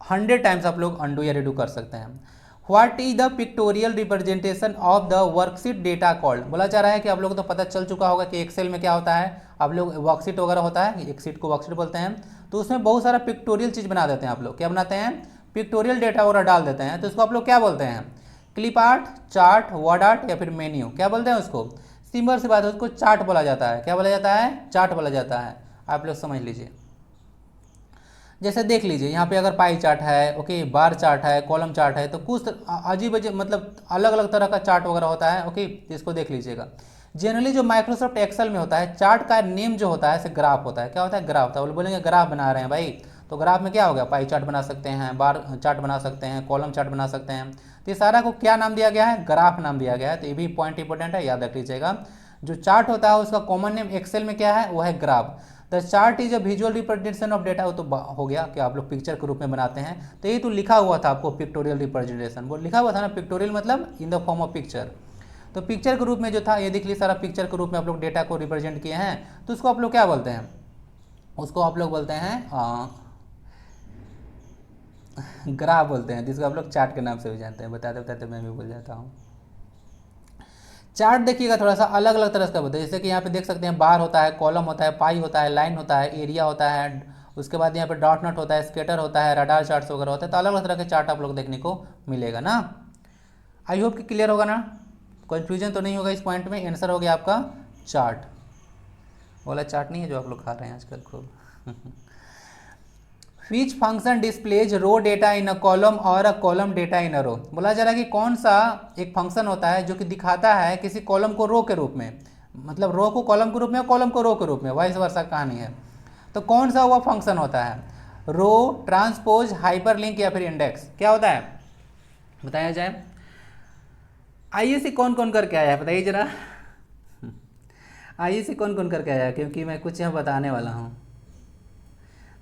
100 times आप लोग अनडू या रीडू कर सकते हैं। What is the pictorial representation of the worksheet data called, बोला जा रहा है कि आप लोगों को तो पता चल चुका होगा कि एक्सेल में क्या होता है, आप लोग वर्कशीट वगैरह होता है, एक शीट को वर्कशीट बोलते हैं, तो उसमें बहुत सारा पिक्टोरियल चीज़ बना देते हैं आप लोग, क्या बनाते हैं, पिक्टोरियल डेटा वगैरह डाल देते हैं, तो उसको आप लोग क्या बोलते हैं, clip art, chart, word art या फिर मेन्यू, क्या बोलते हैं उसको, सिंपल सी बात है उसको चार्ट बोला जाता है, क्या बोला जाता है, चार्ट बोला जाता है, आप लोग समझ लीजिए। जैसे देख लीजिए यहाँ पे अगर पाई चार्ट है, ओके, बार चार्ट है, कॉलम चार्ट है, तो कुछ अजीब अजीब मतलब अलग अलग तरह का चार्ट वगैरह होता है, ओके, इसको देख लीजिएगा। जनरली जो माइक्रोसॉफ्ट एक्सेल में होता है, चार्ट का नेम जो होता है ग्राफ होता है, क्या होता है, ग्राफ होता है, बोलेंगे ग्राफ बना रहे हैं भाई, तो ग्राफ में क्या होगा, पाई चार्ट बना सकते हैं, बार चार्ट बना सकते हैं, कॉलम चार्ट बना सकते हैं, तो ये सारा को क्या नाम दिया गया है, ग्राफ नाम दिया गया है, तो ये भी पॉइंट इंपॉर्टेंट है, याद रख लीजिएगा। जो चार्ट होता है उसका कॉमन नेम एक्सेल में क्या है, वो है graph. The chart is a visual representation of data, वो तो हो गया कि आप लोग पिक्चर के रूप में बनाते हैं, तो ये तो लिखा हुआ था आपको पिक्टोरियल रिप्रेजेंटेशन, वो लिखा हुआ था ना, पिक्टोरियल मतलब in the form of picture, तो पिक्चर के रूप में जो था, ये देख लीजिए सारा पिक्चर के रूप में आप लोग डेटा को रिप्रेजेंट किए हैं, तो उसको आप लोग क्या बोलते हैं, उसको आप लोग बोलते हैं ग्राफ बोलते हैं, जिसको आप लोग चार्ट के नाम से भी जानते हैं, बताते बताते मैं भी भूल जाता हूँ। चार्ट देखिएगा थोड़ा सा अलग अलग तरह का होता है, जैसे कि यहाँ पे देख सकते हैं बार होता है, कॉलम होता है, पाई होता है, लाइन होता है, एरिया होता है, उसके बाद यहाँ पे डॉट नॉट होता है, स्केटर होता है, रडार चार्ट्स वगैरह होता है, तो अलग अलग तरह के चार्ट आप लोग देखने को मिलेगा ना। आई होप कि क्लियर होगा ना, कन्फ्यूजन तो नहीं होगा इस पॉइंट में। आंसर हो गया आपका चार्ट, वाला चार्ट नहीं है जो आप लोग खा रहे हैं आजकल खूब। Which function displays row data in a column और अ कॉलम डेटा इन अ रो, बोला जा रहा है कि कौन सा एक फंक्शन होता है जो कि दिखाता है किसी कॉलम को रो के रूप में, मतलब रो को कॉलम के रूप में, कॉलम को रो के रूप में, वाइस वर्सा कहानी है, तो कौन सा हुआ फंक्शन होता है, रो, ट्रांसपोज, हाइपरलिंक या फिर इंडेक्स, क्या होता है बताया जाए। आईएससी कौन कौन करके आया है बताइए जरा। आईएससी कौन कौन करके आया है, क्योंकि मैं कुछ यहाँ बताने वाला हूँ।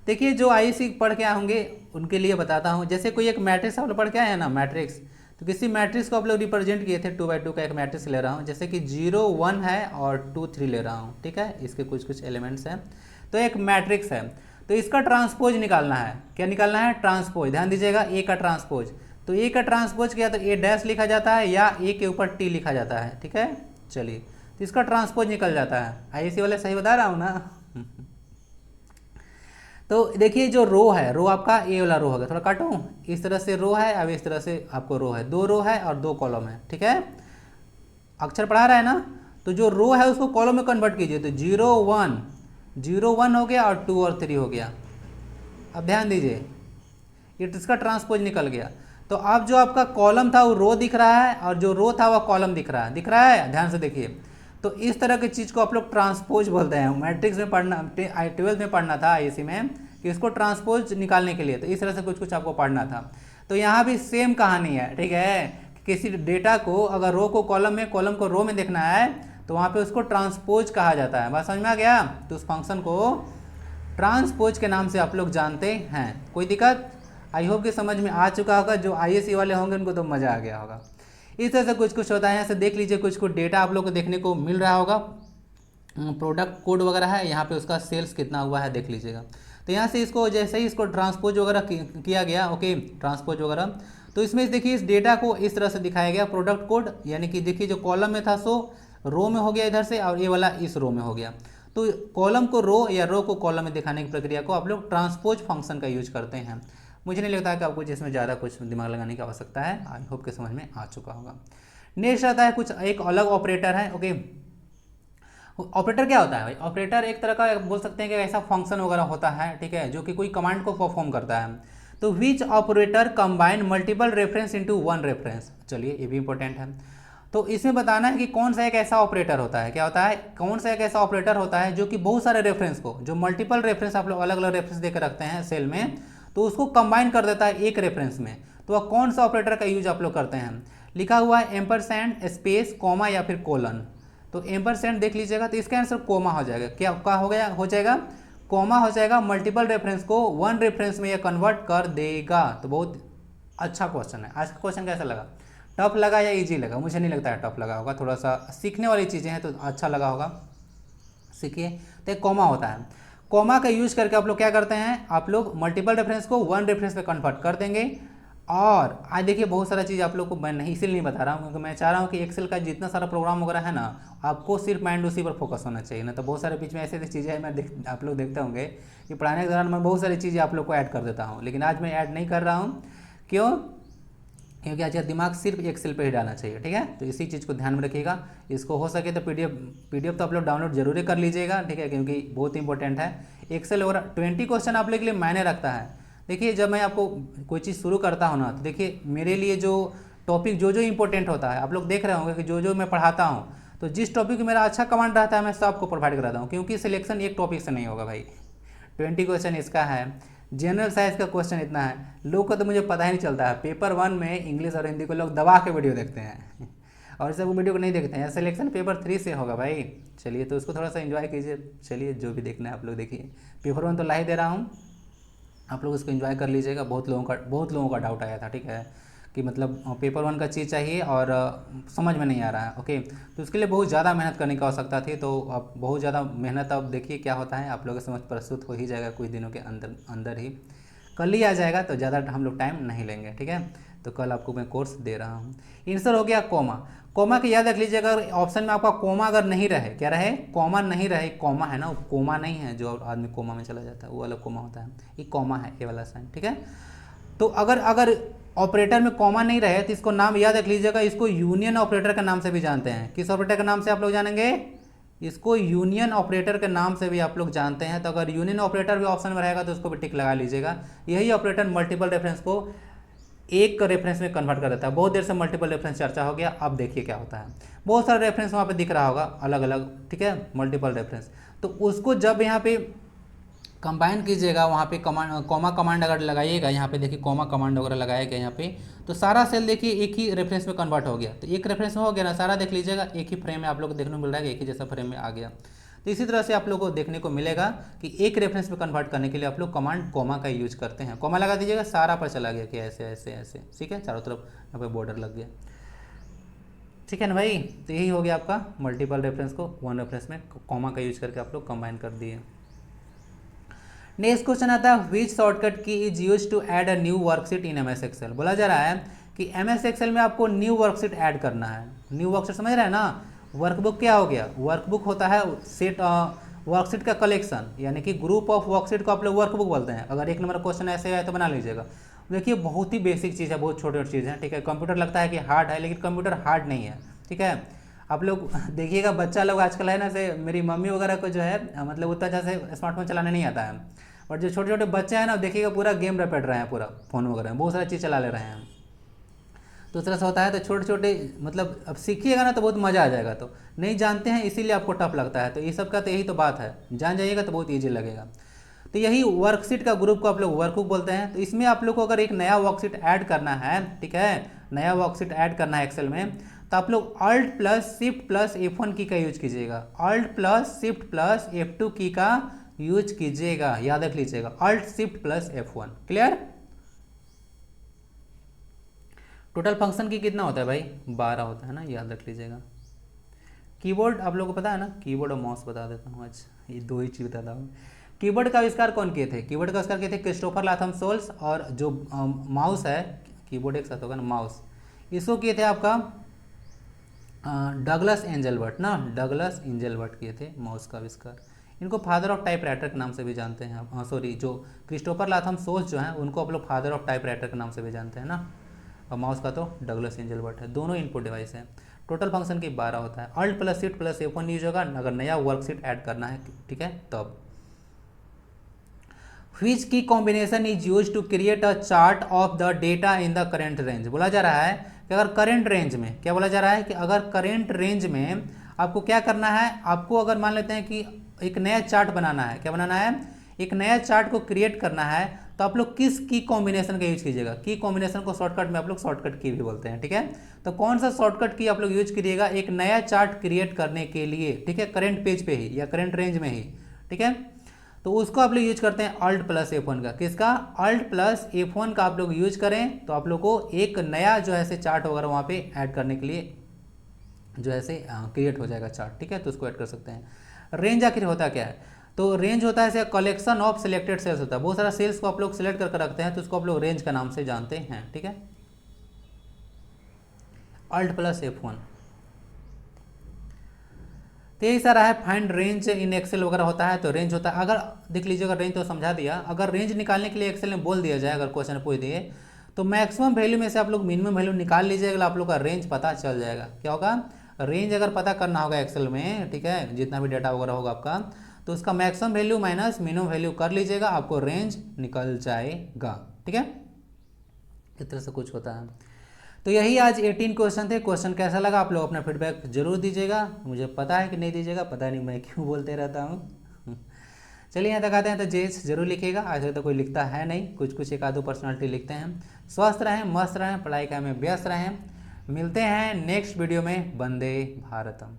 देखिए जो आईएससी पढ़ के आए होंगे उनके लिए बताता हूँ। जैसे कोई एक मैट्रिक्स आप लोग पढ़ के आए हैं ना, मैट्रिक्स, तो किसी मैट्रिक्स को आप लोग रिप्रेजेंट किए थे 2x2 का एक मैट्रिक्स ले रहा हूँ, जैसे कि 0 1 है और 2 3 ले रहा हूँ, ठीक है, इसके कुछ कुछ एलिमेंट्स हैं। तो एक मैट्रिक्स है, तो इसका ट्रांसपोज निकालना है। क्या निकालना है? ट्रांसपोज। ध्यान दीजिएगा, ए का ट्रांसपोज। तो ए का ट्रांसपोज किया तो ए डैश लिखा जाता है या ए के ऊपर टी लिखा जाता है, ठीक है। चलिए, तो इसका ट्रांसपोज निकल जाता है। आईएससी वाले सही बता रहा हूँ ना? तो देखिए जो रो है, रो आपका ए वाला रो होगा, थोड़ा काटूं, इस तरह से रो है, अब इस तरह से आपको रो है, 2 रो है और 2 कॉलम है, ठीक है। अक्षर पढ़ा रहा है ना, तो जो रो है उसको कॉलम में कन्वर्ट कीजिए, तो 0 1 0 1 हो गया और 2 और 3 हो गया। अब ध्यान दीजिए, इसका ट्रांसपोज निकल गया। तो अब जो आपका कॉलम था वो रो दिख रहा है और जो रो था वह कॉलम दिख रहा है, दिख रहा है, ध्यान से देखिए। तो इस तरह की चीज़ को आप लोग ट्रांसपोज बोलते हैं। मैट्रिक्स में पढ़ना, 12th में पढ़ना था आईएससी में, कि इसको ट्रांसपोज निकालने के लिए, तो इस तरह से कुछ कुछ आपको पढ़ना था। तो यहाँ भी सेम कहानी है, ठीक है। किसी डेटा को अगर रो को कॉलम में, कॉलम को रो में देखना है, तो वहाँ पे उसको ट्रांसपोज कहा जाता है। बात समझ में आ गया? तो उस फंक्शन को ट्रांसपोज के नाम से आप लोग जानते हैं। कोई दिक्कत? आई होप कि समझ में आ चुका होगा। जो आईएससी वाले होंगे उनको तो मज़ा आ गया होगा। इस तरह से कुछ कुछ होता है। यहाँ से देख लीजिए, कुछ कुछ डेटा आप लोग को देखने को मिल रहा होगा। प्रोडक्ट कोड वगैरह है, यहाँ पे उसका सेल्स कितना हुआ है देख लीजिएगा। तो यहाँ से इसको जैसे ही इसको ट्रांसपोज वगैरह किया गया, ओके, ट्रांसपोज वगैरह, तो इसमें देखिए इस डेटा को इस तरह से दिखाया गया, प्रोडक्ट कोड, यानी कि देखिए जो कॉलम में था सो रो में हो गया इधर से, और ये वाला इस रो में हो गया। तो कॉलम को रो या रो को कॉलम में दिखाने की प्रक्रिया को आप लोग ट्रांसपोज फंक्शन का यूज करते हैं। मुझे नहीं लगता है कि आपको इसमें ज़्यादा कुछ दिमाग लगाने की आवश्यकता है। आई होप के समझ में आ चुका होगा। नेक्स्ट आता है कुछ एक अलग ऑपरेटर है, ओके। ऑपरेटर क्या होता है भाई? ऑपरेटर एक तरह का बोल सकते हैं कि ऐसा फंक्शन वगैरह होता है, ठीक है, जो कि कोई कमांड को परफॉर्म करता है। तो which operator combine multiple reference into one reference. चलिए, ये भी इंपॉर्टेंट है। तो इसमें बताना है कि कौन सा एक ऐसा ऑपरेटर होता है, क्या होता है, कौन सा एक ऐसा ऑपरेटर होता है जो कि बहुत सारे रेफरेंस को, जो मल्टीपल रेफरेंस आप लोग अलग अलग रेफरेंस देकर रखते हैं सेल में, तो उसको कंबाइन कर देता है एक रेफरेंस में। तो वह कौन सा ऑपरेटर का यूज आप लोग करते हैं? लिखा हुआ है एम्परसैंड, स्पेस, कॉमा या फिर कोलन। तो एम्परसैंड देख लीजिएगा, तो इसका आंसर कोमा हो जाएगा। क्या हो गया, हो जाएगा कोमा हो जाएगा। मल्टीपल रेफरेंस को वन रेफरेंस में यह कन्वर्ट कर देगा। तो बहुत अच्छा क्वेश्चन है। आज का क्वेश्चन कैसा लगा? टफ लगा या इजी लगा? मुझे नहीं लगता है टफ लगा होगा, थोड़ा सा सीखने वाली चीज़ें हैं तो अच्छा लगा होगा। सीखिए। तो एक कोमा होता है, कोमा का यूज करके आप लोग क्या करते हैं, आप लोग मल्टीपल रेफरेंस को वन रेफरेंस में कन्वर्ट कर देंगे। और आज देखिए बहुत सारा चीज़ आप लोग को मैं नहीं इसीलिए नहीं बता रहा हूँ, क्योंकि मैं चाह रहा हूँ कि एक्सेल का जितना सारा प्रोग्राम वगैरह है ना, आपको सिर्फ माइंड उसी पर फोकस होना चाहिए ना। तो बहुत सारे बीच में ऐसी ऐसी चीज़ें हैं, आप लोग देखते होंगे कि पढ़ाने के दौरान मैं बहुत सारी चीज़ें आप लोग को ऐड कर देता हूँ, लेकिन आज मैं ऐड नहीं कर रहा हूँ। क्यों? क्योंकि आज का दिमाग सिर्फ एक्सेल पे ही डालना चाहिए, ठीक है। तो इसी चीज़ को ध्यान में रखिएगा। इसको हो सके तो पीडीएफ तो आप लोग डाउनलोड जरूर कर लीजिएगा, ठीक है, क्योंकि बहुत इंपॉर्टेंट है। एक्सेल और 20 क्वेश्चन आप लोग के लिए मायने रखता है। देखिए जब मैं आपको कोई चीज़ शुरू करता हूँ ना, तो देखिए मेरे लिए जो टॉपिक जो इंपॉर्टेंट होता है, आप लोग देख रहे होंगे कि जो मैं पढ़ाता हूँ, तो जिस टॉपिक मेरा अच्छा कमांड रहता है मैं सबको प्रोवाइड कराता हूँ, क्योंकि सिलेक्शन एक टॉपिक से नहीं होगा भाई। 20 क्वेश्चन इसका है, जनरल साइंस का क्वेश्चन इतना है, लोग का तो मुझे पता ही नहीं चलता है। पेपर 1 में इंग्लिश और हिंदी को लोग दबा के वीडियो देखते हैं और सब वीडियो को नहीं देखते हैं। सिलेक्शन पेपर 3 से होगा भाई। चलिए, तो उसको थोड़ा सा एंजॉय कीजिए। चलिए, जो भी देखना है आप लोग देखिए। पेपर 1 तो ला ही दे रहा हूँ, आप लोग इसको एंजॉय कर लीजिएगा। बहुत लोगों का डाउट आया था, ठीक है, कि मतलब पेपर 1 का चीज़ चाहिए और समझ में नहीं आ रहा है, ओके। तो उसके लिए बहुत ज़्यादा मेहनत करने की आवश्यकता थी। तो अब बहुत ज़्यादा मेहनत, अब देखिए क्या होता है, आप लोगों के समझ प्रस्तुत हो ही जाएगा कुछ दिनों के अंदर ही। कल ही आ जाएगा, तो ज़्यादा हम लोग टाइम नहीं लेंगे, ठीक है। तो कल आपको मैं कोर्स दे रहा हूँ। आंसर हो गया कोमा। कोमा के याद रख लीजिएगा, अगर ऑप्शन में आपका कोमा अगर नहीं रहे, क्या रहे, कोमा नहीं रहे, कोमा है ना, कोमा नहीं है जो आदमी कोमा में चला जाता है, वो अलग कोमा होता है, ये कोमा है, ये वाला साइन, ठीक है। तो अगर ऑपरेटर में कॉमा नहीं रहे तो इसको नाम याद रख लीजिएगा, इसको यूनियन ऑपरेटर के नाम से भी जानते हैं। किस ऑपरेटर के नाम से आप लोग जानेंगे? इसको यूनियन ऑपरेटर के नाम से भी आप लोग जानते हैं। तो अगर यूनियन ऑपरेटर भी ऑप्शन में रहेगा तो उसको भी टिक लगा लीजिएगा। यही ऑपरेटर मल्टीपल रेफरेंस को एक रेफरेंस में कन्वर्ट कर देता है। बहुत देर से मल्टीपल रेफरेंस चर्चा हो गया, अब देखिए क्या होता है। बहुत सारे रेफरेंस वहाँ पे दिख रहा होगा अलग अलग, ठीक है, मल्टीपल रेफरेंस। तो उसको जब यहाँ पे कंबाइन कीजिएगा, वहाँ पे कॉमा कमांड अगर लगाइएगा, यहाँ पे देखिए कॉमा कमांड वगैरह लगाया गया यहाँ पे, तो सारा सेल देखिए एक ही रेफरेंस में कन्वर्ट हो गया। तो एक रेफरेंस में हो गया ना, सारा देख लीजिएगा एक ही फ्रेम में आप लोग को देखने को मिल रहा है, एक ही जैसा फ्रेम में आ गया। तो इसी तरह से आप लोग को देखने को मिलेगा कि एक रेफरेंस में कन्वर्ट करने के लिए आप लोग कमांड कॉमा का यूज करते हैं। कॉमा लगा दीजिएगा, सारा पर चला गया कि ऐसे ऐसे ऐसे, ठीक है, चारों तरफ यहाँ पे बॉर्डर लग गया, ठीक है ना भाई। तो यही हो गया आपका मल्टीपल रेफरेंस को वन रेफरेंस में कॉमा का यूज करके आप लोग कंबाइन कर दिए। नेक्स्ट क्वेश्चन आता है which shortcut key is use to add a new worksheet in MS Excel. बोला जा रहा है कि एमएस एक्सेल में आपको न्यू वर्कशीट ऐड करना है। न्यू वर्कशीट समझ रहे हैं ना, वर्कबुक क्या हो गया, वर्कबुक होता है सेट वर्कशीट का कलेक्शन, यानी कि ग्रुप ऑफ वर्कशीट को आप लोग वर्कबुक बोलते हैं। अगर एक नंबर क्वेश्चन ऐसे है तो बना लीजिएगा। देखिए बहुत ही बेसिक चीज़ है, बहुत छोटी छोटी चीज़ है, ठीक है। कंप्यूटर लगता है कि हार्ड है, लेकिन कंप्यूटर हार्ड नहीं है, ठीक है। आप लोग देखिएगा बच्चा लोग आजकल है ना, से मेरी मम्मी वगैरह को जो है मतलब उतना अच्छा से स्मार्टफोन चलाने नहीं आता है, और जो छोटे छोटे बच्चे हैं ना देखिएगा पूरा गेम रपेट रहे हैं, पूरा फ़ोन वगैरह में बहुत सारी चीज़ चला ले रहे हैं। तो इस तरह से होता है। तो छोटे छोटे मतलब अब सीखिएगा ना तो बहुत मज़ा आ जाएगा। तो नहीं जानते हैं इसीलिए आपको टफ लगता है, तो ये सब का तो यही तो बात है, जान जाइएगा तो बहुत ईजी लगेगा। तो यही वर्कशीट का ग्रुप को आप लोग वर्कबुक बोलते हैं। तो इसमें आप लोग को अगर एक नया वर्कशीट ऐड करना है, ठीक है, नया वर्कशीट ऐड करना है एक्सेल में, तो आप लोग Alt plus shift plus F1 की का यूज कीजिएगा। Alt plus shift plus F2 की का यूज कीजिएगा, याद रख लीजिएगा, Alt shift plus F1। Clear. Total function की कितना होता है भाई, 12 होता है ना, याद रख लीजिएगा। कीबोर्ड आप लोगों को पता है ना, कीबोर्ड और माउस बता देता हूँ आज, ये दो ही चीज़ बताता हूँ। कीबोर्ड का आविष्कार कौन किए थे, कीबोर्ड का आविष्कार किए थे क्रिस्टोफर लाथम सोल्स, और जो माउस है, कीबोर्ड एक साथ होगा ना माउस, इसको किए थे आपका डगलस एंजलबर्ट ना, डगलस एंजलबर्ट किए थे माउस का आविष्कार। इनको फादर ऑफ टाइप राइटर के नाम से भी जानते हैं, सॉरी जो क्रिस्टोफर लाथम सोल्स जो हैं उनको आप लोग फादर ऑफ टाइप राइटर के नाम से भी जानते हैं ना, और माउस का तो डगलस एंजलबर्ट है। दोनों इनपुट डिवाइस है। टोटल फंक्शन की 12 होता है। Alt plus shift plus F1 use होगा अगर नया वर्कशीट ऐड करना है, ठीक है, तब। Which key combination is use to create a chart of the data in the current range. बोला जा रहा है कि अगर करेंट रेंज में, क्या बोला जा रहा है कि अगर करेंट रेंज में आपको क्या करना है, आपको अगर मान लेते हैं कि एक नया चार्ट बनाना है, क्या बनाना है, एक नया चार्ट को क्रिएट करना है, तो आप लोग किस की कॉम्बिनेशन का यूज कीजिएगा। की कॉम्बिनेशन को शॉर्टकट में आप लोग शॉर्टकट की भी बोलते हैं, ठीक है। तो कौन सा शॉर्टकट की आप लोग यूज करिएगा एक नया चार्ट क्रिएट करने के लिए, ठीक है, करेंट पेज पे ही या करेंट रेंज में ही, ठीक है। तो उसको आप लोग यूज करते हैं Alt प्लस F1 का। किसका, Alt प्लस F1 का आप लोग यूज करें तो आप लोग को एक नया जो है से चार्ट वगैरह वहाँ पे ऐड करने के लिए जो है से क्रिएट हो जाएगा चार्ट, ठीक है। तो उसको ऐड कर सकते हैं। रेंज आखिर होता क्या है, तो रेंज होता है कलेक्शन ऑफ सिलेक्टेड सेल्स होता है। बहुत सारा सेल्स को आप लोग सिलेक्ट करके रखते हैं, तो उसको आप लोग रेंज का नाम से जानते हैं, ठीक है। Alt plus F1। तो यही सारा है। फाइंड रेंज इन एक्सेल वगैरह होता है, तो रेंज होता है, अगर देख लीजिएगा रेंज तो समझा दिया। अगर रेंज निकालने के लिए एक्सेल में बोल दिया जाए, अगर क्वेश्चन पूछ दिए, तो मैक्सिमम वैल्यू में से आप लोग मिनिमम वैल्यू निकाल लीजिएगा, आप लोग का रेंज पता चल जाएगा। क्या होगा, रेंज अगर पता करना होगा एक्सेल में, ठीक है, जितना भी डाटा वगैरह होगा आपका, तो उसका maximum value minus minimum value कर लीजिएगा, आपको रेंज निकल जाएगा, ठीक है। इस तरह से कुछ होता है। तो यही आज 18 क्वेश्चन थे। क्वेश्चन कैसा लगा आप लोग अपना फीडबैक जरूर दीजिएगा। मुझे पता है कि नहीं दीजिएगा, पता नहीं मैं क्यों बोलते रहता हूँ। चलिए यहाँ तक आते हैं, तो जेस जरूर लिखिएगा। आज तक तो कोई लिखता है नहीं, कुछ कुछ एक आधो पर्सनालिटी लिखते हैं। स्वस्थ रहें, मस्त रहें, पढ़ाई का में व्यस्त रहें। मिलते हैं नेक्स्ट वीडियो में। वंदे भारतम।